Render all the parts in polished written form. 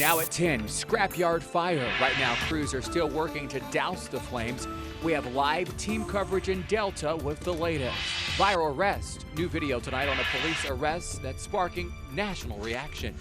Now at 10, Scrapyard fire. Right now, crews are still working to douse the flames. We have live team coverage in Delta with the latest. Viral arrest. New video tonight on a police arrest that's sparking national reaction.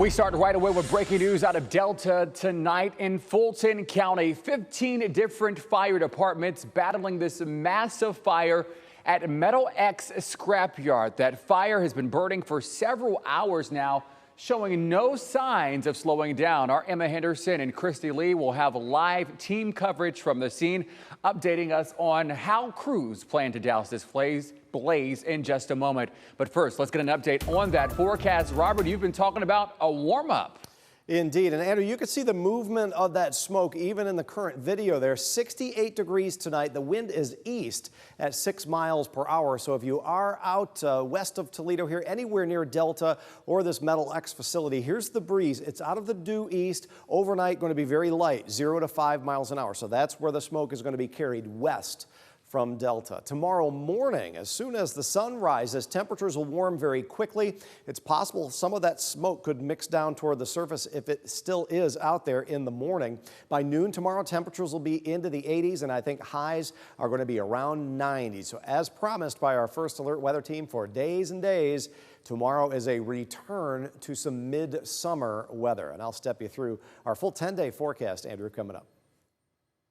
We start right away with breaking news out of Delta tonight in Fulton County. 15 different fire departments battling this massive fire at MetalX Scrapyard. That fire has been burning for several hours now, showing no signs of slowing down. Our Emma Henderson and Christy Lee will have live team coverage from the scene, updating us on how crews plan to douse this blaze in just a moment. But first, let's get an update on that forecast. Robert, you've been talking about a warm-up. Indeed. And Andrew, you can see the movement of that smoke even in the current video there. 68 degrees tonight. The wind is east at 6 miles per hour. So if you are out west of Toledo here, anywhere near Delta or this MetalX facility, here's the breeze. It's out of the due east. Overnight going to be very light, 0 to 5 miles an hour. So that's where the smoke is going to be carried west from Delta. Tomorrow morning, as soon as the sun rises, temperatures will warm very quickly. It's possible some of that smoke could mix down toward the surface if it still is out there in the morning. By noon tomorrow, temperatures will be into the 80s, and I think highs are going to be around 90. So as promised by our first alert weather team for days and days, tomorrow is a return to some midsummer weather. And I'll step you through our full 10-day forecast, Andrew, coming up.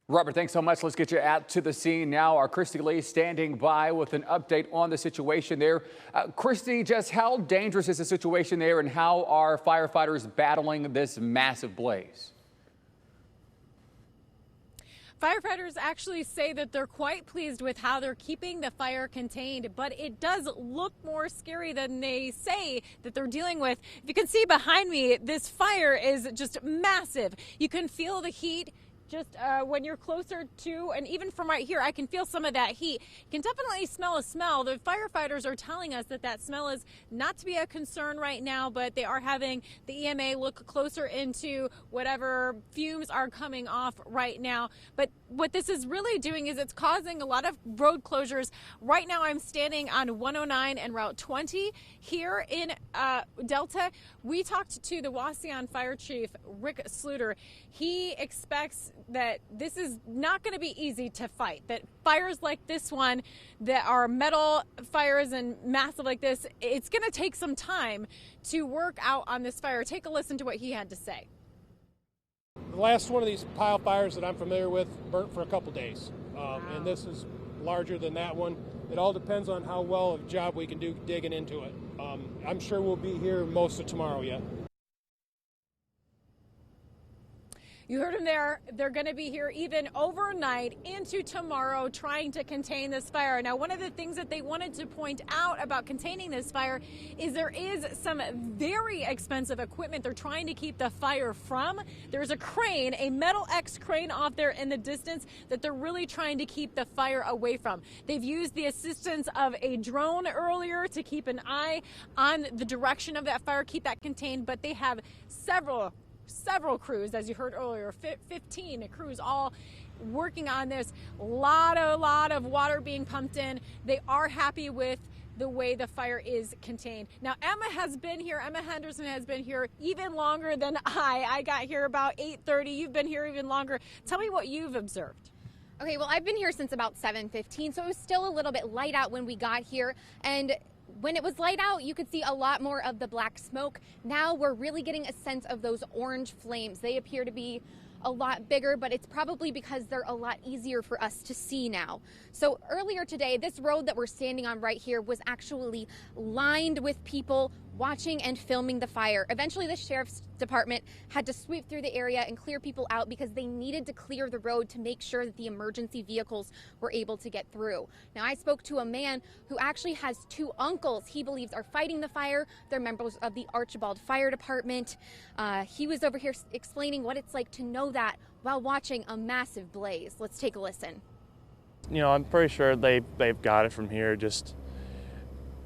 Robert, thanks so much. Let's get you out to the scene now. Our Christy Lee standing by with an update on the situation there. Christy, just how dangerous is the situation there, and how are firefighters battling this massive blaze? Firefighters actually say that they're quite pleased with how they're keeping the fire contained, but it does look more scary than they say that they're dealing with. If you can see behind me, this fire is just massive. You can feel the heat just when you're closer to, and even from right here, I can feel some of that heat. You can definitely smell a smell. The firefighters are telling us that that smell is not to be a concern right now, but they are having the EMA look closer into whatever fumes are coming off right now. But what this is really doing is it's causing a lot of road closures. Right now, I'm standing on 109 and Route 20 here in Delta. We talked to the Wauseon Fire Chief, Rick Sluter. He expects that this is not going to be easy to fight, that fires like this one that are metal fires and massive like this, it's going to take some time to work out on this fire. Take a listen to what he had to say. The last one of these pile fires that I'm familiar with burnt for a couple days, and this is larger than that one. It all depends on how well of a job we can do digging into it. I'm sure we'll be here most of tomorrow yet. You heard him there. They're going to be here even overnight into tomorrow trying to contain this fire. Now, one of the things that they wanted to point out about containing this fire is there is some very expensive equipment they're trying to keep the fire from. There's a crane, a MetalX crane off there in the distance that they're really trying to keep the fire away from. They've used the assistance of a drone earlier to keep an eye on the direction of that fire, keep that contained, but they have several crews, as you heard earlier, 15 crews all working on this. A lot of water being pumped in. They are happy with the way the fire is contained. Now, Emma Henderson has been here even longer than I got here about 8:30. You've been here even longer. Tell me what you've observed. Okay, well, I've been here since about 7:15, so it was still a little bit light out when we got here. And when it was light out, you could see a lot more of the black smoke. Now we're really getting a sense of those orange flames. They appear to be a lot bigger, but it's probably because they're a lot easier for us to see now. So earlier today, this road that we're standing on right here was actually lined with people watching and filming the fire. Eventually, the sheriff's department had to sweep through the area and clear people out because they needed to clear the road to make sure that the emergency vehicles were able to get through. Now, I spoke to a man who actually has 2 uncles he believes are fighting the fire. They're members of the Archibald Fire Department. He was over here explaining what it's like to know that while watching a massive blaze. Let's take a listen. You know, I'm pretty sure they've got it from here. Just,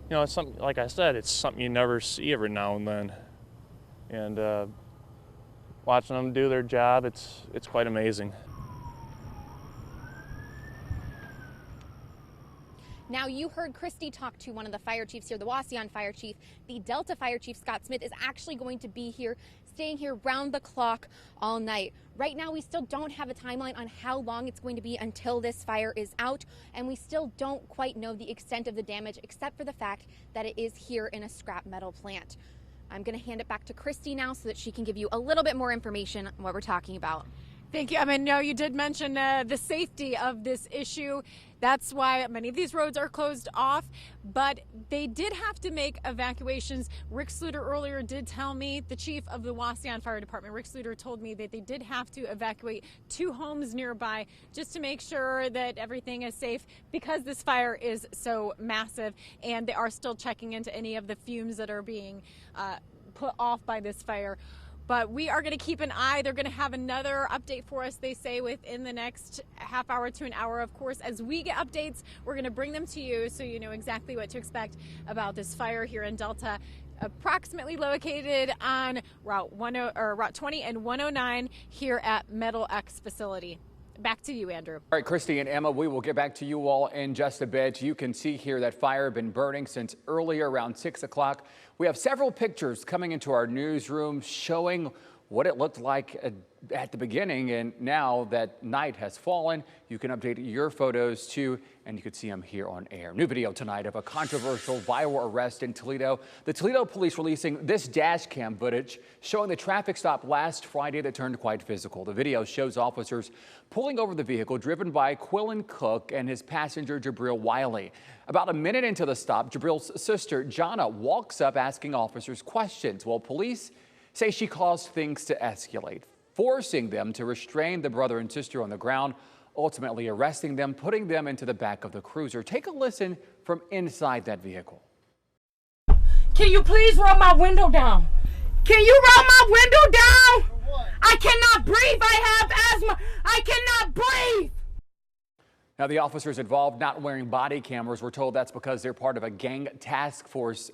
you know, it's something, like I said, it's something you never see every now and then. And watching them do their job, it's quite amazing. Now, you heard Christy talk to one of the fire chiefs here, the Wauseon fire chief. The Delta fire chief, Scott Smith, is actually going to be here, staying here round the clock all night. Right now, we still don't have a timeline on how long it's going to be until this fire is out, and we still don't quite know the extent of the damage, except for the fact that it is here in a scrap metal plant. I'm going to hand it back to Christy now so that she can give you a little bit more information on what we're talking about. Thank you. I mean, no, you did mention the safety of this issue. That's why many of these roads are closed off, but they did have to make evacuations. Rick Sluter earlier did tell me, the chief of the Wauseon Fire Department, Rick Sluter, told me that they did have to evacuate 2 homes nearby just to make sure that everything is safe because this fire is so massive, and they are still checking into any of the fumes that are being put off by this fire. But we are going to keep an eye. They're going to have another update for us, they say, within the next half hour to an hour. Of course, as we get updates, we're going to bring them to you so you know exactly what to expect about this fire here in Delta, approximately located on Route 20 and 109 here at MetalX facility. Back to you, Andrew. All right, Christy and Emma, we will get back to you all in just a bit. You can see here that fire has been burning since earlier around 6 o'clock. We have several pictures coming into our newsroom showing what it looked like at the beginning, and now that night has fallen, you can update your photos too, and you can see them here on air. New video tonight of a controversial viral arrest in Toledo. The Toledo police releasing this dash cam footage showing the traffic stop last Friday that turned quite physical. The video shows officers pulling over the vehicle driven by Quillen Cook and his passenger Jabril Wiley. About a minute into the stop, Jabril's sister Jana walks up asking officers questions, while police say she caused things to escalate, forcing them to restrain the brother and sister on the ground, ultimately arresting them, putting them into the back of the cruiser. Take a listen from inside that vehicle. Can you please roll my window down? Can you roll my window down? I cannot breathe. I have asthma. I cannot breathe. Now, the officers involved not wearing body cameras. We're told that's because they're part of a gang task force.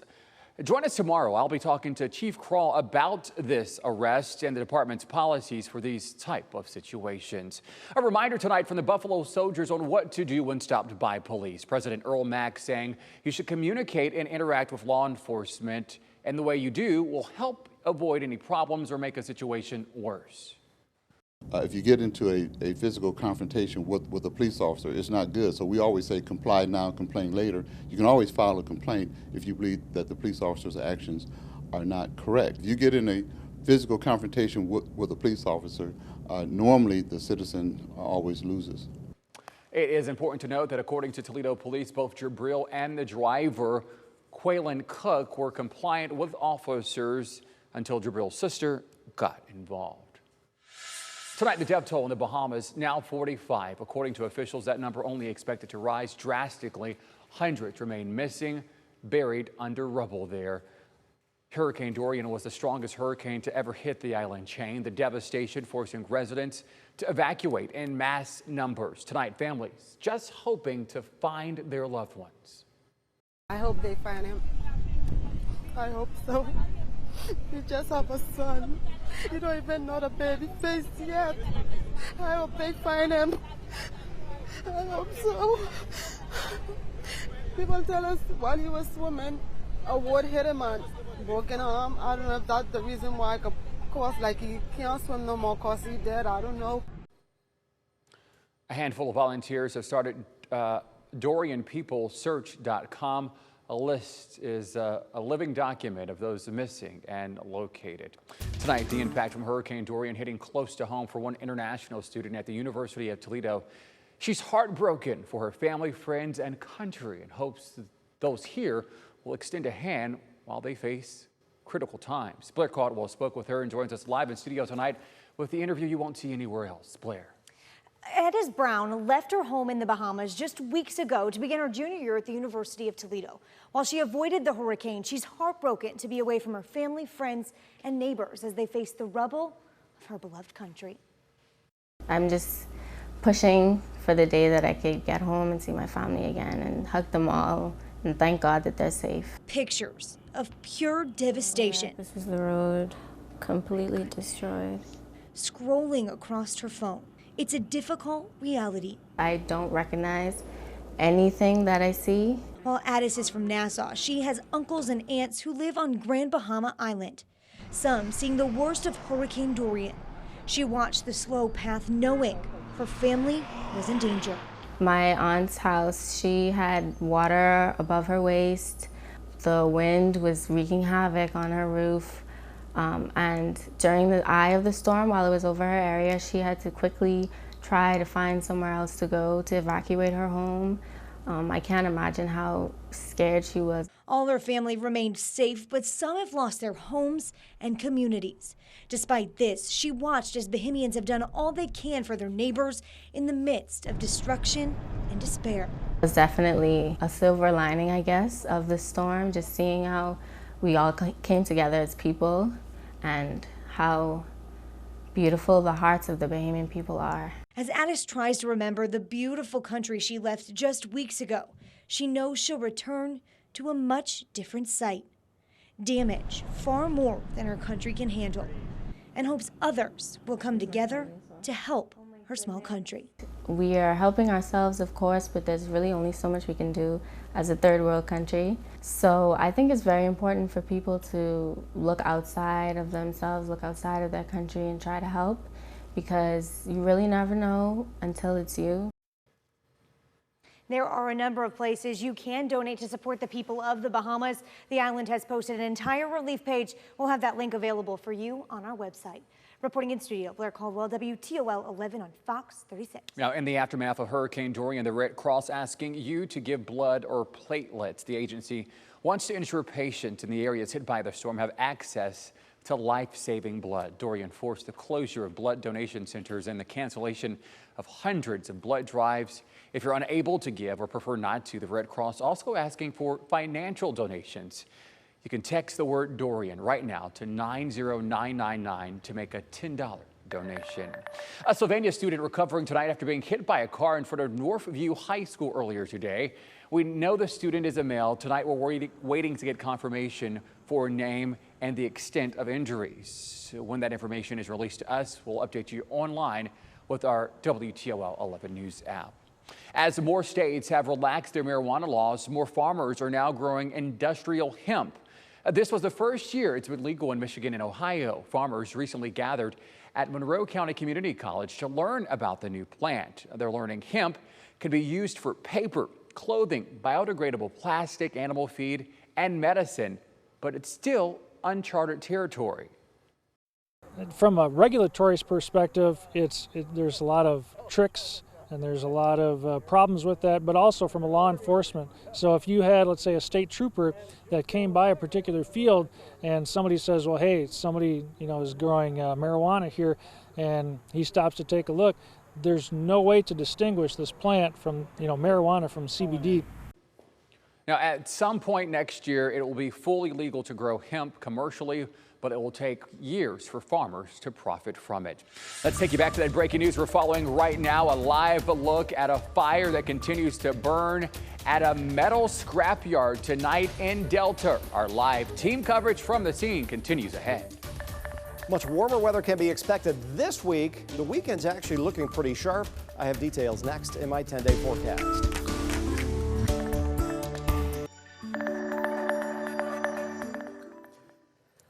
Join us tomorrow. I'll be talking to Chief Crawl about this arrest and the department's policies for these type of situations. A reminder tonight from the Buffalo Soldiers on what to do when stopped by police. President Earl Mack saying you should communicate and interact with law enforcement, and the way you do will help avoid any problems or make a situation worse. If you get into a physical confrontation with a police officer, it's not good. So we always say comply now, complain later. You can always file a complaint if you believe that the police officer's actions are not correct. If you get in a physical confrontation with a police officer, normally the citizen always loses. It is important to note that according to Toledo police, both Jabril and the driver, Quillen Cook, were compliant with officers until Jabril's sister got involved. Tonight, the death toll in the Bahamas now 45. According to officials, that number only expected to rise drastically. Hundreds remain missing, buried under rubble there. Hurricane Dorian was the strongest hurricane to ever hit the island chain. The devastation forcing residents to evacuate in mass numbers. Tonight, families just hoping to find their loved ones. I hope they find him. I hope so. You just have a son. You don't even know the baby face yet. I hope they find him. I hope so. People tell us while he was swimming, a wood hit him and broken arm. I don't know if that's the reason why, cause like he can't swim no more cause he dead. I don't know. A handful of volunteers have started DorianPeopleSearch.com. A list is a living document of those missing and located. Tonight, the impact from Hurricane Dorian hitting close to home for one international student at the University of Toledo. She's heartbroken for her family, friends, and country, and hopes that those here will extend a hand while they face critical times. Blair Caldwell spoke with her and joins us live in studio tonight with the interview you won't see anywhere else. Blair. Edis Brown left her home in the Bahamas just weeks ago to begin her junior year at the University of Toledo. While she avoided the hurricane, she's heartbroken to be away from her family, friends, and neighbors as they face the rubble of her beloved country. I'm just pushing for the day that I could get home and see my family again and hug them all and thank God that they're safe. Pictures of pure devastation. This is the road, completely destroyed. Scrolling across her phone. It's a difficult reality. I don't recognize anything that I see. While Addis is from Nassau, she has uncles and aunts who live on Grand Bahama Island, some seeing the worst of Hurricane Dorian. She watched the slow path knowing her family was in danger. My aunt's house, she had water above her waist. The wind was wreaking havoc on her roof. And during the eye of the storm, while it was over her area, she had to quickly try to find somewhere else to go to evacuate her home. I can't imagine how scared she was. All her family remained safe, but some have lost their homes and communities. Despite this, she watched as Bahamians have done all they can for their neighbors in the midst of destruction and despair. It was definitely a silver lining, I guess, of the storm, just seeing how we all came together as people and how beautiful the hearts of the Bahamian people are. As Addis tries to remember the beautiful country she left just weeks ago, she knows she'll return to a much different sight. Damage far more than her country can handle, and hopes others will come together to help her small country. We are helping ourselves, of course, but there's really only so much we can do as a third world country. So I think it's very important for people to look outside of themselves, look outside of their country and try to help, because you really never know until it's you. There are a number of places you can donate to support the people of the Bahamas. The island has posted an entire relief page. We'll have that link available for you on our website. Reporting in studio, Blair Caldwell, WTOL 11 on Fox 36. Now, in the aftermath of Hurricane Dorian, the Red Cross asking you to give blood or platelets. The agency wants to ensure patients in the areas hit by the storm have access to life-saving blood. Dorian forced the closure of blood donation centers and the cancellation of hundreds of blood drives. If you're unable to give or prefer not to, the Red Cross also asking for financial donations. You can text the word Dorian right now to 90999 to make a $10 donation. A Sylvania student recovering tonight after being hit by a car in front of Northview High School earlier today. We know the student is a male. Tonight we're waiting to get confirmation for a name and the extent of injuries. When that information is released to us, we'll update you online with our WTOL 11 News app. As more states have relaxed their marijuana laws, more farmers are now growing industrial hemp. This was the first year it's been legal in Michigan and Ohio. Farmers recently gathered at Monroe County Community College to learn about the new plant. They're learning hemp can be used for paper, clothing, biodegradable plastic, animal feed, and medicine, but it's still uncharted territory. From a regulatory perspective, there's a lot of tricks and there's a lot of problems with that, but also from a law enforcement. So if you had, let's say, a state trooper that came by a particular field and somebody says, well, hey, somebody is growing marijuana here, and he stops to take a look, there's no way to distinguish this plant from marijuana from CBD. Now, at some point next year, it will be fully legal to grow hemp commercially, but it will take years for farmers to profit from it. Let's take you back to that breaking news we're following right now. A live look at a fire that continues to burn at a metal scrapyard tonight in Delta. Our live team coverage from the scene continues ahead. Much warmer weather can be expected this week. The weekend's actually looking pretty sharp. I have details next in my 10-day forecast.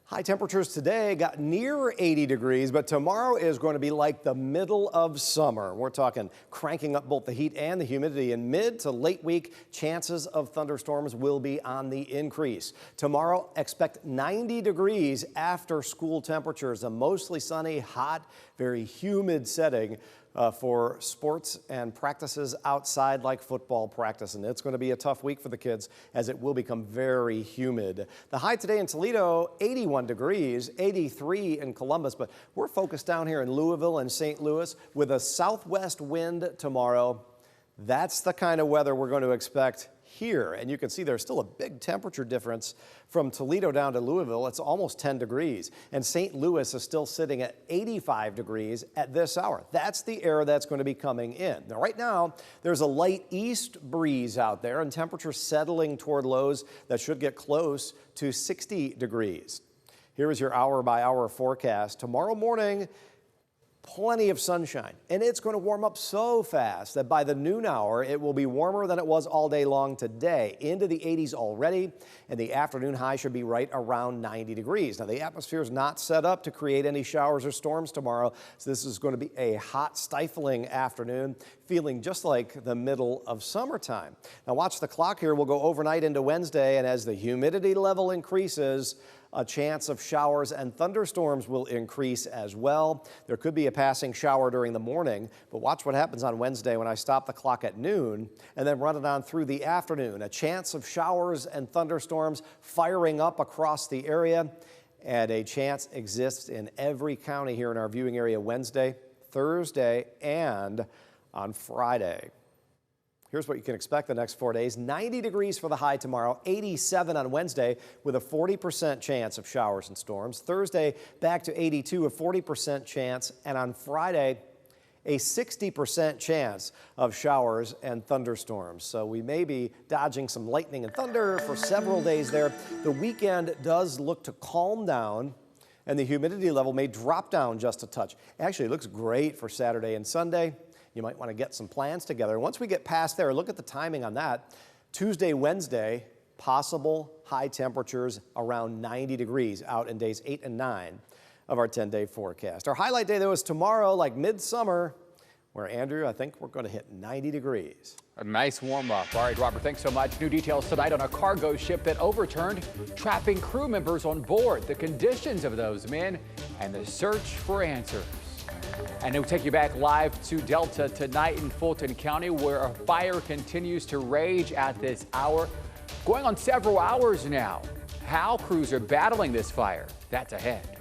High temperatures today got near 80 degrees, but tomorrow is going to be like the middle of summer. We're talking cranking up both the heat and the humidity. In mid to late week, chances of thunderstorms will be on the increase. Tomorrow, expect 90 degrees after school temperatures. A mostly sunny, hot, very humid setting for sports and practices outside like football practice. And it's going to be a tough week for the kids as it will become very humid. The high today in Toledo, 81 degrees, 83 in Columbus, but we're focused down here in Louisville and St. Louis with a southwest wind tomorrow. That's the kind of weather we're going to expect here. And you can see there's still a big temperature difference from Toledo down to Louisville. It's almost 10 degrees. And St. Louis is still sitting at 85 degrees at this hour. That's the air that's going to be coming in. Now, right now, there's a light east breeze out there and temperatures settling toward lows that should get close to 60 degrees. Here is your hour-by-hour forecast. Tomorrow morning, Plenty of sunshine, and it's going to warm up so fast that by the noon hour, it will be warmer than it was all day long today, into the 80s already, and the afternoon high should be right around 90 degrees. Now, the atmosphere is not set up to create any showers or storms tomorrow, so this is going to be a hot, stifling afternoon, feeling just like the middle of summertime. Now, watch the clock here. We'll go overnight into Wednesday, and as the humidity level increases, a chance of showers and thunderstorms will increase as well. There could be a passing shower during the morning, but watch what happens on Wednesday when I stop the clock at noon and then run it on through the afternoon. A chance of showers and thunderstorms firing up across the area, and a chance exists in every county here in our viewing area Wednesday, Thursday, and on Friday. Here's what you can expect the next 4 days. 90 degrees for the high tomorrow, 87 on Wednesday with a 40% chance of showers and storms. Thursday back to 82, a 40% chance. And on Friday, a 60% chance of showers and thunderstorms. So we may be dodging some lightning and thunder for several days there. The weekend does look to calm down, and the humidity level may drop down just a touch. Actually, it looks great for Saturday and Sunday. You might want to get some plans together. Once we get past there, look at the timing on that. Tuesday, Wednesday, possible high temperatures around 90 degrees out in days 8 and 9 of our 10-day forecast. Our highlight day, though, is tomorrow, like midsummer, where, Andrew, I think we're going to hit 90 degrees. A nice warm up. All right, Robert, thanks so much. New details tonight on a cargo ship that overturned, trapping crew members on board, the conditions of those men, and the search for answers. And we'll take you back live to Delta tonight in Fulton County, where a fire continues to rage at this hour, going on several hours now. How crews are battling this fire, that's ahead.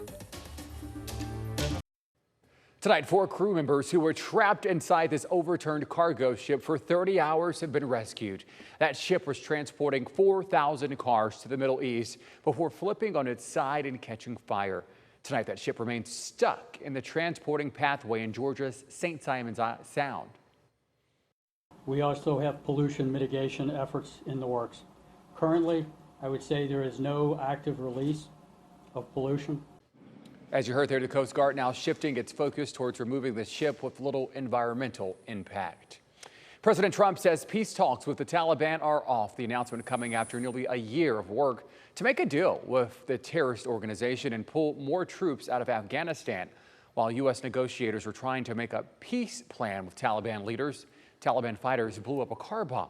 Tonight, 4 crew members who were trapped inside this overturned cargo ship for 30 hours have been rescued. That ship was transporting 4,000 cars to the Middle East before flipping on its side and catching fire. Tonight, that ship remains stuck in the transporting pathway in Georgia's St. Simons Sound. We also have pollution mitigation efforts in the works. Currently, I would say there is no active release of pollution. As you heard there, the Coast Guard now shifting its focus towards removing the ship with little environmental impact. President Trump says peace talks with the Taliban are off. The announcement coming after nearly a year of work to make a deal with the terrorist organization and pull more troops out of Afghanistan. While U.S. negotiators were trying to make a peace plan with Taliban leaders, Taliban fighters blew up a car bomb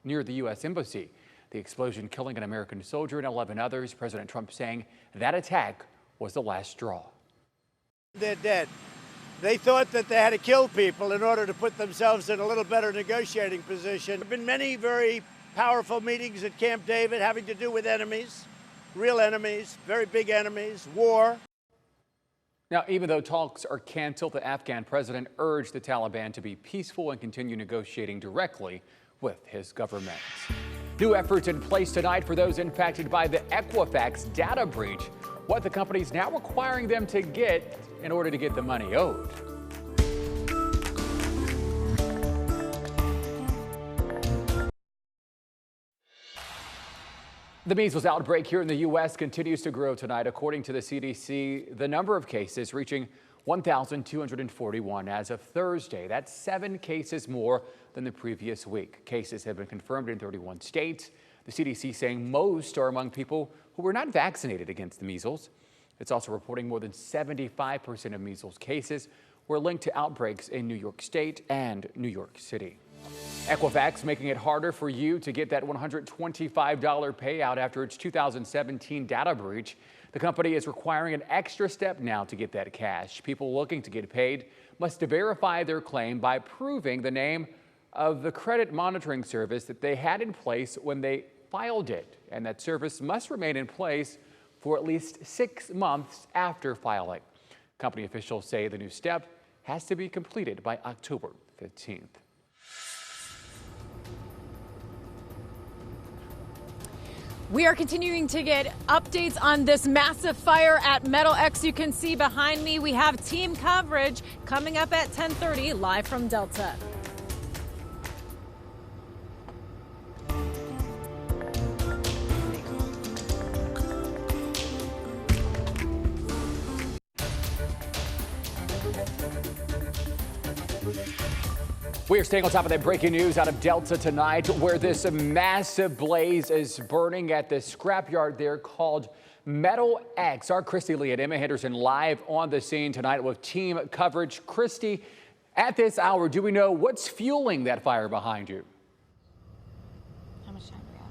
near the U.S. embassy. The explosion killing an American soldier and 11 others. President Trump saying that attack was the last straw. They're dead. They thought that they had to kill people in order to put themselves in a little better negotiating position. There have been many very powerful meetings at Camp David having to do with enemies, real enemies, very big enemies, war. Now, even though talks are canceled, the Afghan president urged the Taliban to be peaceful and continue negotiating directly with his government. New efforts in place tonight for those impacted by the Equifax data breach. What the company's now requiring them to get in order to get the money owed. The measles outbreak here in the U.S. continues to grow tonight. According to the CDC, the number of cases reaching 1,241 as of Thursday. That's 7 cases more than the previous week. Cases have been confirmed in 31 states. The CDC saying most are among people who were not vaccinated against the measles. It's also reporting more than 75% of measles cases were linked to outbreaks in New York State and New York City. Equifax making it harder for you to get that $125 payout after its 2017 data breach. The company is requiring an extra step now to get that cash. People looking to get paid must verify their claim by proving the name of the credit monitoring service that they had in place when they filed it. And that service must remain in place for at least 6 months after filing. Company officials say the new step has to be completed by October 15th. We are continuing to get updates on this massive fire at MetalX. You can see behind me, we have team coverage coming up at 10:30 live from Delta. We are staying on top of that breaking news out of Delta tonight, where this massive blaze is burning at the scrapyard there called MetalX. Our Christy Lee and Emma Henderson live on the scene tonight with team coverage. Christy, at this hour, do we know what's fueling that fire behind you? How much time do we have?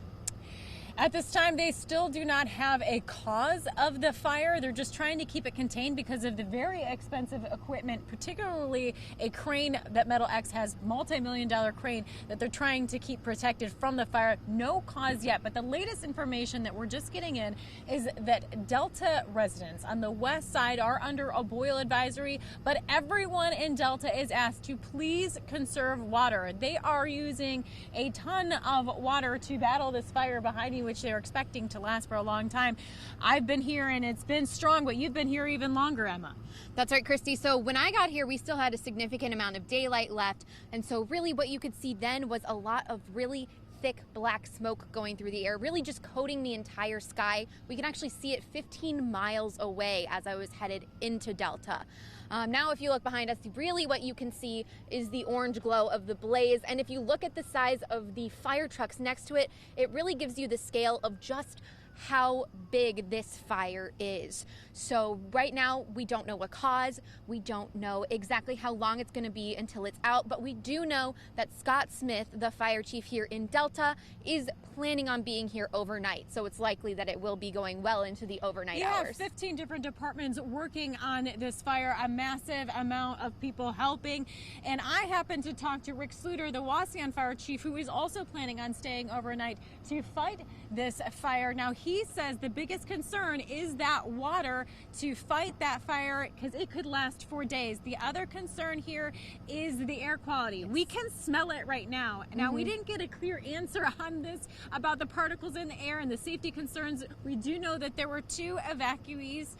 At this time, they still do not have a cause of the fire. They're just trying to keep it contained because of the very expensive equipment, particularly a crane that MetalX has, multi-million-dollar crane that they're trying to keep protected from the fire. No cause yet, but the latest information that we're just getting in is that Delta residents on the west side are under a boil advisory, but everyone in Delta is asked to please conserve water. They are using a ton of water to battle this fire behind you, which they're expecting to last for a long time. I've been here and it's been strong, but you've been here even longer, Emma. That's right, Christy. So when I got here, we still had a significant amount of daylight left. And so really what you could see then was a lot of really thick black smoke going through the air, really just coating the entire sky. We can actually see it 15 miles away as I was headed into Delta. Now, if you look behind us, really what you can see is the orange glow of the blaze. And if you look at the size of the fire trucks next to it, it really gives you the scale of just how big this fire is. So right now, we don't know a cause. We don't know exactly how long it's going to be until it's out, but we do know that Scott Smith, the fire chief here in Delta, is planning on being here overnight. So it's likely that it will be going well into the overnight hours. 15 different departments working on this fire, a massive amount of people helping. And I happened to talk to Rick Sluter, the Wauseon fire chief, who is also planning on staying overnight to fight this fire. Now, he says the biggest concern is that water to fight that fire, because it could last for days. The other concern here is the air quality. We can smell it right now. Now, we didn't get a clear answer on this about the particles in the air and the safety concerns. We do know that there were 2 evacuees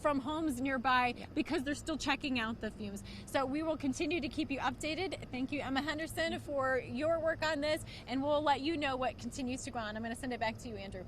from homes nearby because they're still checking out the fumes. So we will continue to keep you updated. Thank you, Emma Henderson, for your work on this, and we'll let you know what continues to go on. I'm going to send it back to you, Andrew.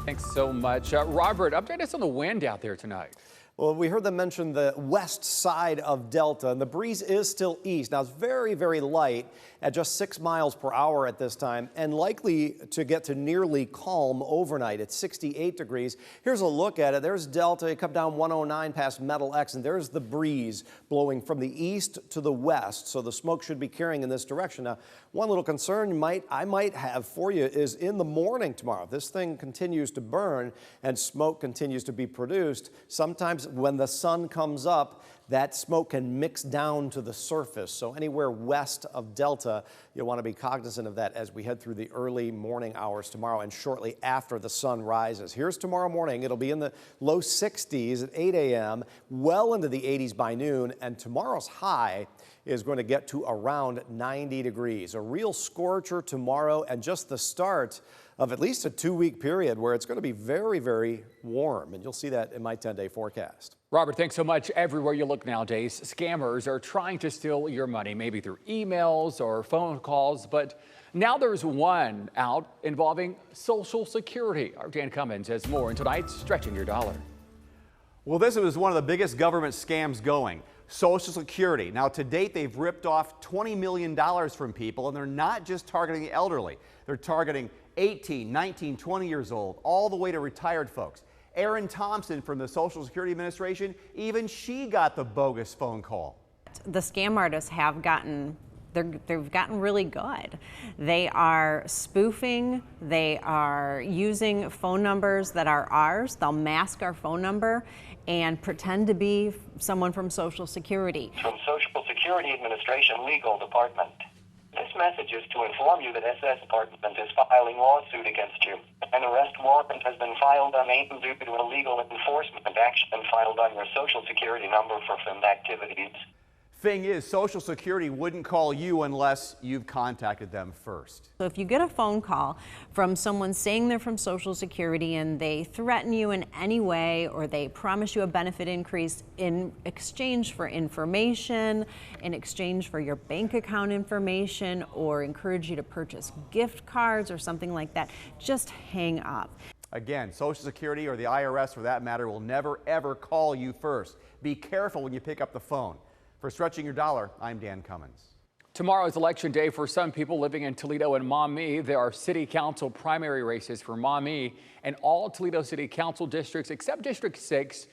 Thanks so much. Robert, update us on the wind out there tonight. Well, we heard them mention the west side of Delta, and the breeze is still east. Now, it's very, very light at just 6 miles per hour at this time, and likely to get to nearly calm overnight at 68 degrees. Here's a look at it. There's Delta. You come down 109 past MetalX, and there's the breeze blowing from the east to the west, so the smoke should be carrying in this direction. Now, one little concern I might have for you is in the morning tomorrow. If this thing continues to burn and smoke continues to be produced, sometimes when the sun comes up, that smoke can mix down to the surface. So anywhere west of Delta, you'll want to be cognizant of that as we head through the early morning hours tomorrow and shortly after the sun rises. Here's tomorrow morning. It'll be in the low 60s at 8 a.m., well into the 80s by noon, and tomorrow's high is going to get to around 90 degrees. A real scorcher tomorrow, and just the start of at least a 2-week period where it's going to be very, very warm. And you'll see that in my 10-day forecast. Robert, thanks so much. Everywhere you look nowadays, scammers are trying to steal your money, maybe through emails or phone calls. But now there's one out involving Social Security. Our Dan Cummins has more in tonight's Stretching Your Dollar. Well, this was one of the biggest government scams going. Social Security. Now, to date, they've ripped off $20 million from people, and they're not just targeting the elderly. They're targeting 18, 19, 20 years old, all the way to retired folks. Erin Thompson from the Social Security Administration, even she got the bogus phone call. The scam artists have gotten they've gotten really good. They are spoofing, they are using phone numbers that are ours. They'll mask our phone number and pretend to be someone from Social Security. From Social Security Administration Legal Department. This message is to inform you that SS Department is filing lawsuit against you. An arrest warrant has been filed on AIM due to illegal enforcement action filed on your Social Security number for filmed activities. Thing is, Social Security wouldn't call you unless you've contacted them first. So if you get a phone call from someone saying they're from Social Security and they threaten you in any way, or they promise you a benefit increase in exchange for information, in exchange for your bank account information, or encourage you to purchase gift cards or something like that, just hang up. Again, Social Security or the IRS for that matter will never ever call you first. Be careful when you pick up the phone. For Stretching Your Dollar, I'm Dan Cummins. Tomorrow is election day for some people living in Toledo and Maumee. There are city council primary races for Maumee and all Toledo City Council districts except District 6,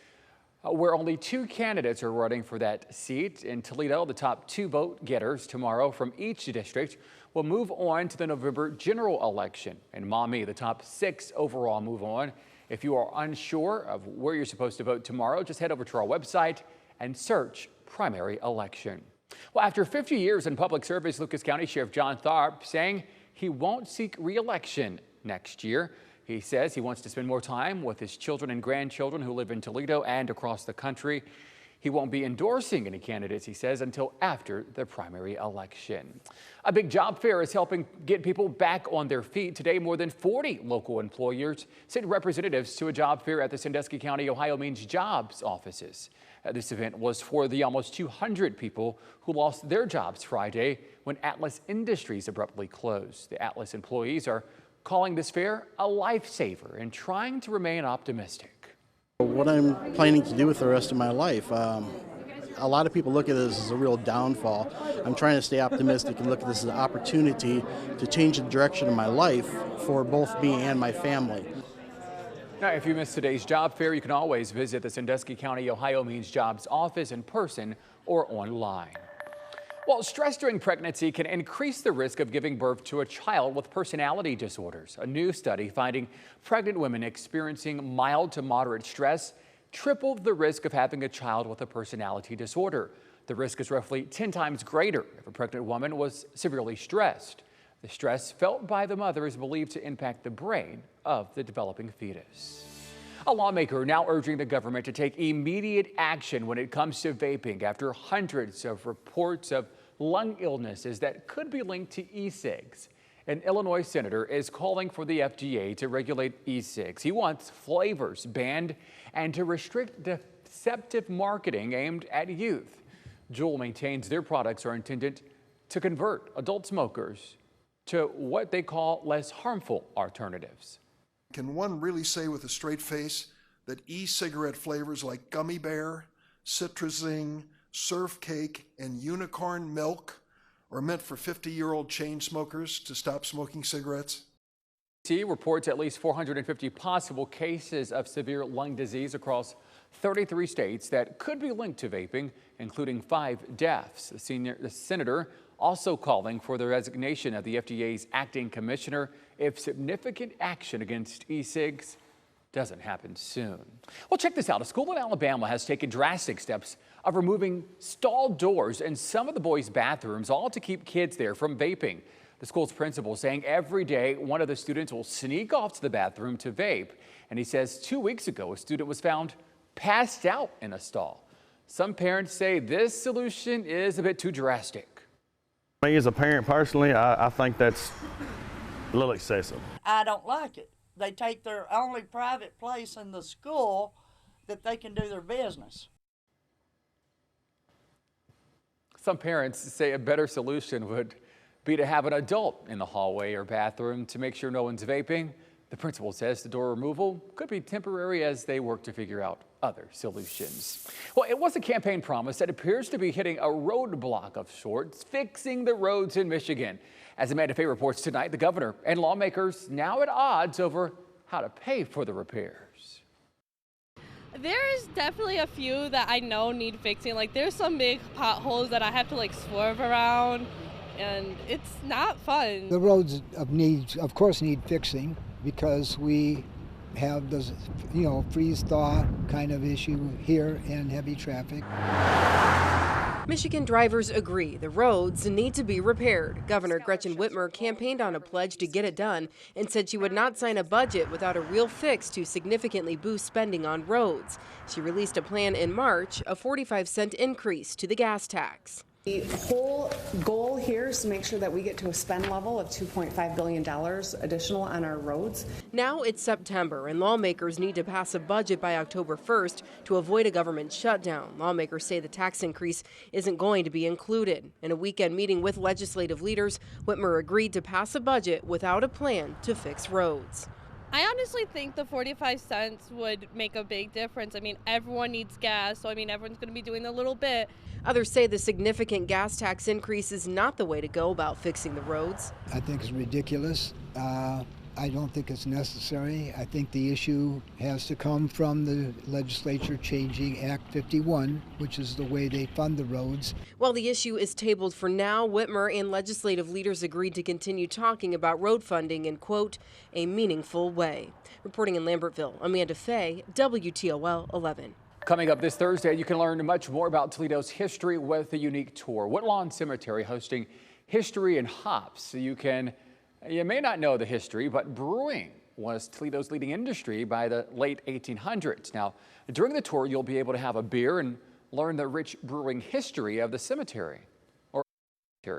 where only 2 candidates are running for that seat. In Toledo, the top 2 vote getters tomorrow from each district will move on to the November general election. In Maumee, the top 6 overall move on. If you are unsure of where you're supposed to vote tomorrow, just head over to our website and search primary election. Well, after 50 years in public service, Lucas County Sheriff John Tharp saying he won't seek re-election next year. He says he wants to spend more time with his children and grandchildren who live in Toledo and across the country. He won't be endorsing any candidates, he says, until after the primary election. A big job fair is helping get people back on their feet. Today, more than 40 local employers sent representatives to a job fair at the Sandusky County Ohio Means Jobs offices. This event was for the almost 200 people who lost their jobs Friday when Atlas Industries abruptly closed. The Atlas employees are calling this fair a lifesaver and trying to remain optimistic. What I'm planning to do with the rest of my life. A lot of people look at this as a real downfall. I'm trying to stay optimistic and look at this as an opportunity to change the direction of my life for both me and my family. Now, if you missed today's job fair, you can always visit the Sandusky County Ohio Means Jobs office in person or online. Well, stress during pregnancy can increase the risk of giving birth to a child with personality disorders. A new study finding pregnant women experiencing mild to moderate stress tripled the risk of having a child with a personality disorder. The risk is roughly 10 times greater if a pregnant woman was severely stressed. The stress felt by the mother is believed to impact the brain of the developing fetus. A lawmaker now urging the government to take immediate action when it comes to vaping after hundreds of reports of lung illnesses that could be linked to e-cigs. An Illinois senator is calling for the FDA to regulate e-cigs. He wants flavors banned and to restrict deceptive marketing aimed at youth. Juul maintains their products are intended to convert adult smokers to what they call less harmful alternatives. Can one really say with a straight face that e-cigarette flavors like gummy bear, citrazine, surf cake, and unicorn milk are meant for 50-year-old chain smokers to stop smoking cigarettes? CDC reports at least 450 possible cases of severe lung disease across 33 states that could be linked to vaping, including 5 deaths. The senator also calling for the resignation of the FDA's acting commissioner if significant action against e-cigs doesn't happen soon. Well, check this out. A school in Alabama has taken drastic steps of removing stall doors in some of the boys' bathrooms, all to keep kids there from vaping. The school's principal saying every day one of the students will sneak off to the bathroom to vape. And he says 2 weeks ago, a student was found passed out in a stall. Some parents say this solution is a bit too drastic. Me as a parent personally, I think that's a little excessive. I don't like it. They take their only private place in the school that they can do their business. Some parents say a better solution would be to have an adult in the hallway or bathroom to make sure no one's vaping. The principal says the door removal could be temporary as they work to figure out other solutions. Well, it was a campaign promise that appears to be hitting a roadblock of sorts, fixing the roads in Michigan. As Amanda Fay reports tonight, the governor and lawmakers now at odds over how to pay for the repairs. There's definitely a few that I know need fixing. Like there's some big potholes that I have to like swerve around, and it's not fun. The roads of course need fixing because we have this, freeze thaw kind of issue here and heavy traffic. Michigan drivers agree the roads need to be repaired. Governor Gretchen Whitmer campaigned on a pledge to get it done and said she would not sign a budget without a real fix to significantly boost spending on roads. She released a plan in March, a 45-cent increase to the gas tax. The whole goal here is to make sure that we get to a spend level of $2.5 billion additional on our roads. Now it's September, and lawmakers need to pass a budget by October 1st to avoid a government shutdown. Lawmakers say the tax increase isn't going to be included. In a weekend meeting with legislative leaders, Whitmer agreed to pass a budget without a plan to fix roads. I honestly think the 45 cents would make a big difference. I mean, everyone needs gas, so I mean, everyone's going to be doing a little bit. Others say the significant gas tax increase is not the way to go about fixing the roads. I think it's ridiculous. I don't think it's necessary. I think the issue has to come from the legislature changing Act 51, which is the way they fund the roads. While the issue is tabled for now, Whitmer and legislative leaders agreed to continue talking about road funding in, quote, a meaningful way. Reporting in Lambertville, Amanda Fay, WTOL 11. Coming up this Thursday, you can learn much more about Toledo's history with a unique tour. Woodlawn Cemetery hosting History in Hops. You may not know the history, but brewing was Toledo's leading industry by the late 1800s. Now, during the tour, you'll be able to have a beer and learn the rich brewing history of the cemetery.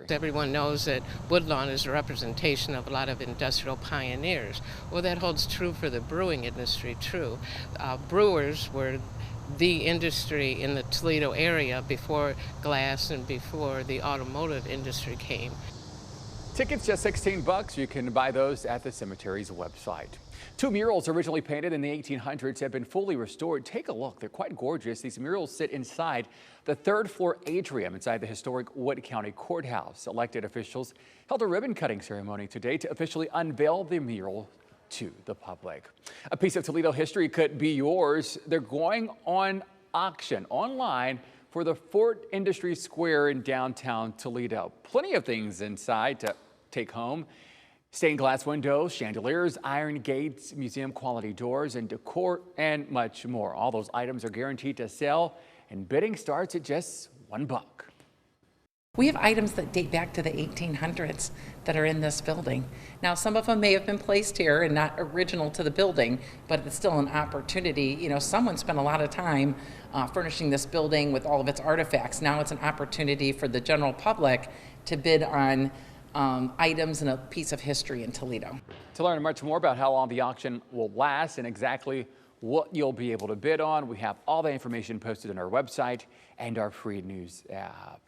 Everyone knows that Woodlawn is a representation of a lot of industrial pioneers. Well, that holds true for the brewing industry, too. Brewers were the industry in the Toledo area before glass and before the automotive industry came. Tickets just $16. You can buy those at the cemetery's website. Two murals originally painted in the 1800s have been fully restored. Take a look. They're quite gorgeous. These murals sit inside the third-floor atrium inside the historic Wood County Courthouse. Elected officials held a ribbon-cutting ceremony today to officially unveil the mural to the public. A piece of Toledo history could be yours. They're going on auction online for the Fort Industry Square in downtown Toledo. Plenty of things inside to take home. Stained glass windows, chandeliers, iron gates, museum quality doors, and decor, and much more. All those items are guaranteed to sell, and bidding starts at just $1. We have items that date back to the 1800s that are in this building. Now, some of them may have been placed here and not original to the building, but it's still an opportunity. You know, someone spent a lot of time furnishing this building with all of its artifacts. Now it's an opportunity for the general public to bid on items and a piece of history in Toledo. To learn much more about how long the auction will last and exactly what you'll be able to bid on, we have all the information posted on our website and our free news app.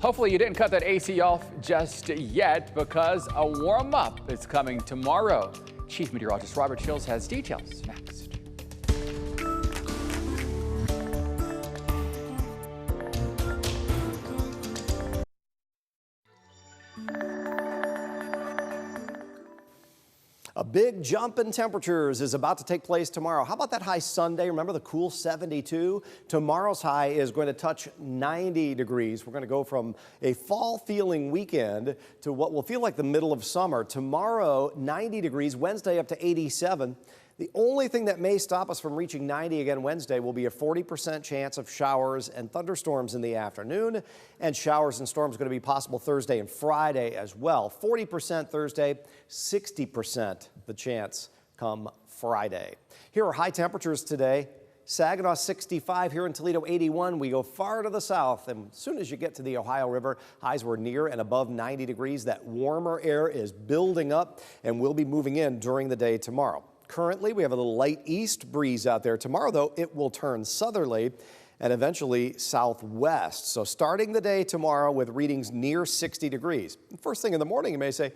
Hopefully you didn't cut that AC off just yet, because a warm-up is coming tomorrow. Chief Meteorologist Robert Shields has details next. A big jump in temperatures is about to take place tomorrow. How about that high Sunday? Remember the cool 72? Tomorrow's high is going to touch 90 degrees. We're going to go from a fall-feeling weekend to what will feel like the middle of summer. Tomorrow, 90 degrees. Wednesday up to 87. The only thing that may stop us from reaching 90 again Wednesday will be a 40% chance of showers and thunderstorms in the afternoon, and showers and storms going to be possible Thursday and Friday as well. 40% Thursday, 60% the chance come Friday. Here are high temperatures today. Saginaw 65, here in Toledo 81. We go far to the south, and as soon as you get to the Ohio River, highs were near and above 90 degrees. That warmer air is building up and will be moving in during the day tomorrow. Currently, we have a little light east breeze out there. Tomorrow, though, it will turn southerly and eventually southwest. So starting the day tomorrow with readings near 60 degrees. First thing in the morning, you may say,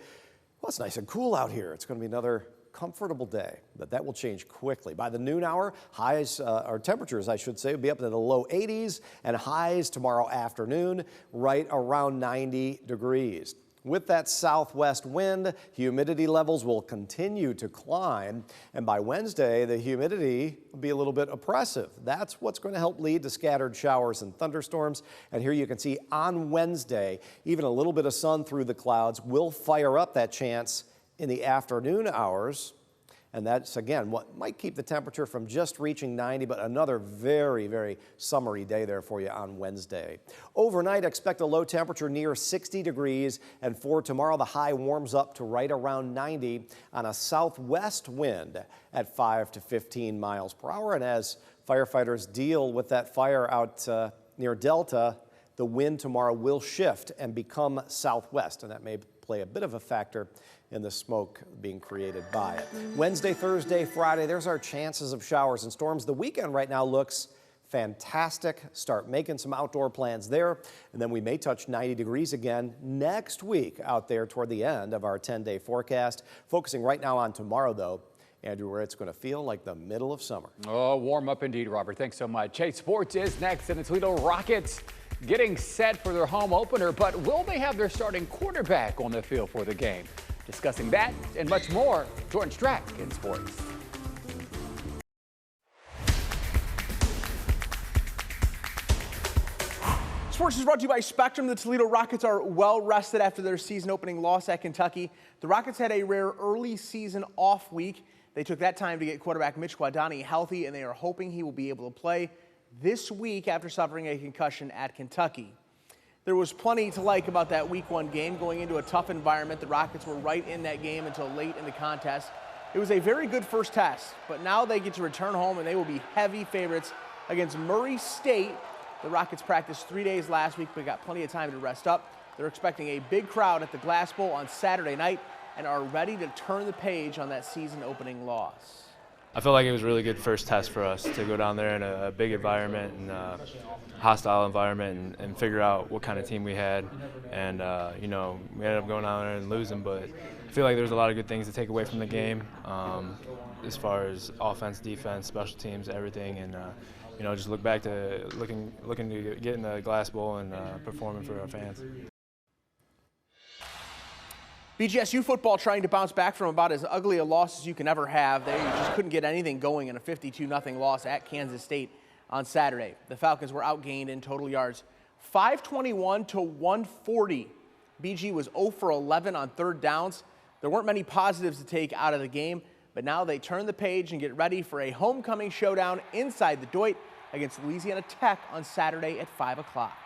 well, it's nice and cool out here. It's going to be another comfortable day, but that will change quickly. By the noon hour, highs, or temperatures, I should say, will be up to the low 80s, and highs tomorrow afternoon right around 90 degrees. With that southwest wind, humidity levels will continue to climb, and by Wednesday, the humidity will be a little bit oppressive. That's what's going to help lead to scattered showers and thunderstorms. And here you can see on Wednesday, even a little bit of sun through the clouds will fire up that chance in the afternoon hours. And that's, again, what might keep the temperature from just reaching 90, but another very, very summery day there for you on Wednesday. Overnight, expect a low temperature near 60 degrees, and for tomorrow, the high warms up to right around 90 on a southwest wind at 5 to 15 miles per hour. And as firefighters deal with that fire out near Delta, the wind tomorrow will shift and become southwest, and that may play a bit of a factor in the smoke being created by it. Wednesday, Thursday, Friday, there's our chances of showers and storms. The weekend right now looks fantastic. Start making some outdoor plans there, and then we may touch 90 degrees again next week out there toward the end of our 10-day forecast. Focusing right now on tomorrow, though, Andrew, where it's going to feel like the middle of summer. Oh, warm up indeed, Robert. Thanks so much. Hey, sports is next, and the Toledo Rockets getting set for their home opener, but will they have their starting quarterback on the field for the game? Discussing that and much more, Jordan Strack in sports. Sports is brought to you by Spectrum. The Toledo Rockets are well rested after their season-opening loss at Kentucky. The Rockets had a rare early season off week. They took that time to get quarterback Mitch Guadagni healthy, and they are hoping he will be able to play this week after suffering a concussion at Kentucky. There was plenty to like about that Week 1 game. Going into a tough environment, the Rockets were right in that game until late in the contest. It was a very good first test, but now they get to return home, and they will be heavy favorites against Murray State. The Rockets practiced 3 days last week, but got plenty of time to rest up. They're expecting a big crowd at the Glass Bowl on Saturday night and are ready to turn the page on that season-opening loss. I felt like it was a really good first test for us to go down there in a big environment and a hostile environment and figure out what kind of team we had. And, you know, we ended up going down there and losing, but I feel like there's a lot of good things to take away from the game as far as offense, defense, special teams, everything. And, you know, just looking to get in the Glass Bowl and performing for our fans. BGSU football trying to bounce back from about as ugly a loss as you can ever have. They just couldn't get anything going in a 52-0 loss at Kansas State on Saturday. The Falcons were outgained in total yards 521 to 140. BG was 0 for 11 on third downs. There weren't many positives to take out of the game, but now they turn the page and get ready for a homecoming showdown inside the Deut against Louisiana Tech on Saturday at 5 o'clock.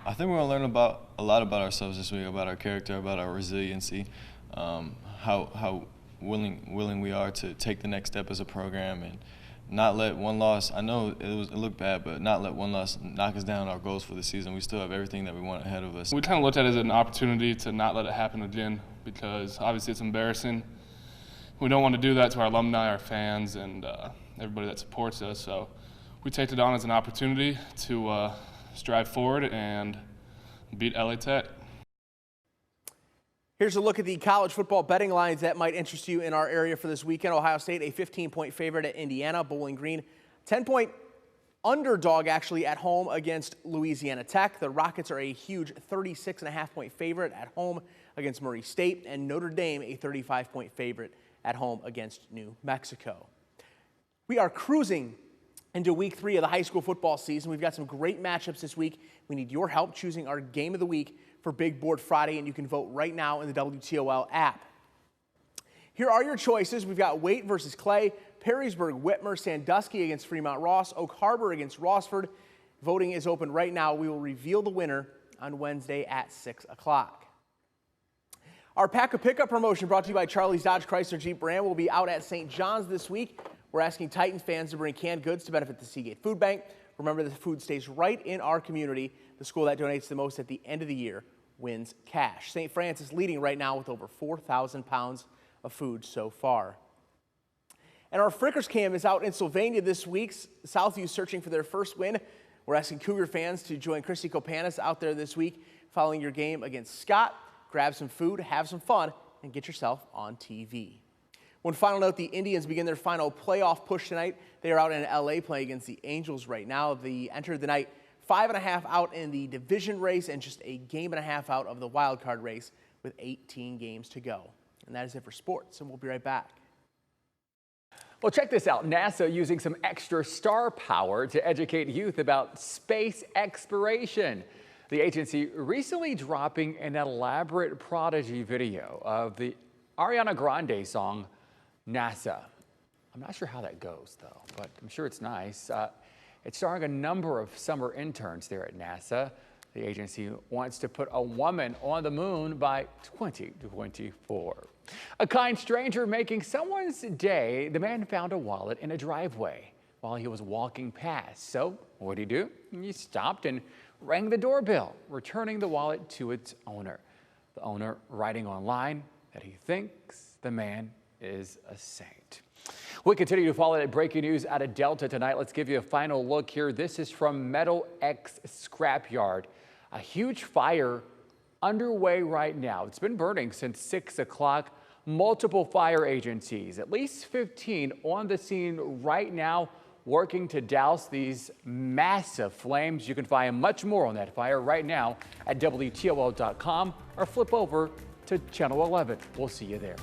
I think we're going to learn a lot about ourselves this week, about our character, about our resiliency, how willing we are to take the next step as a program and not let one loss, I know it looked bad, but not let one loss knock us down our goals for the season. We still have everything that we want ahead of us. We kind of looked at it as an opportunity to not let it happen again because obviously it's embarrassing. We don't want to do that to our alumni, our fans, and everybody that supports us. So we take it on as an opportunity to strive forward and beat LA Tech. Here's a look at the college football betting lines that might interest you in our area for this weekend. Ohio State, a 15-point favorite at Indiana. Bowling Green, 10-point underdog actually at home against Louisiana Tech. The Rockets are a huge 36.5-point favorite at home against Murray State. And Notre Dame, a 35-point favorite at home against New Mexico. We are cruising into week 3 of the high school football season. We've got some great matchups this week. We need your help choosing our game of the week for Big Board Friday, and you can vote right now in the WTOL app. Here are your choices. We've got Waite versus Clay, Perrysburg, Whitmer, Sandusky against Fremont Ross, Oak Harbor against Rossford. Voting is open right now. We will reveal the winner on Wednesday at 6 o'clock. Our Pack a Pickup promotion brought to you by Charlie's Dodge Chrysler Jeep Ram will be out at St. John's this week. We're asking Titans fans to bring canned goods to benefit the Seagate Food Bank. Remember, the food stays right in our community. The school that donates the most at the end of the year wins cash. St. Francis leading right now with over 4,000 pounds of food so far. And our Frickers Cam is out in Sylvania this week. Southview searching for their first win. We're asking Cougar fans to join Christy Kopanis out there this week following your game against Scott. Grab some food, have some fun, and get yourself on TV. One final note, the Indians begin their final playoff push tonight. They are out in LA playing against the Angels right now. They entered the night 5.5 out in the division race and just a game and a half out of the wild card race with 18 games to go. And that is it for sports, and we'll be right back. Well, check this out. NASA using some extra star power to educate youth about space exploration. The agency recently dropping an elaborate Prodigy video of the Ariana Grande song, NASA. I'm not sure how that goes, though, but I'm sure it's nice. It's starring a number of summer interns there at NASA. The agency wants to put a woman on the moon by 2024. A kind stranger making someone's day. The man found a wallet in a driveway while he was walking past. So what did he do? He stopped and rang the doorbell, returning the wallet to its owner. The owner writing online that he thinks the man is a saint. We continue to follow that breaking news out of Delta tonight. Let's give you a final look here. This is from MetalX Scrapyard. A huge fire underway right now. It's been burning since 6 o'clock. Multiple fire agencies, at least 15 on the scene right now, working to douse these massive flames. You can find much more on that fire right now at WTOL.com or flip over to Channel 11. We'll see you there.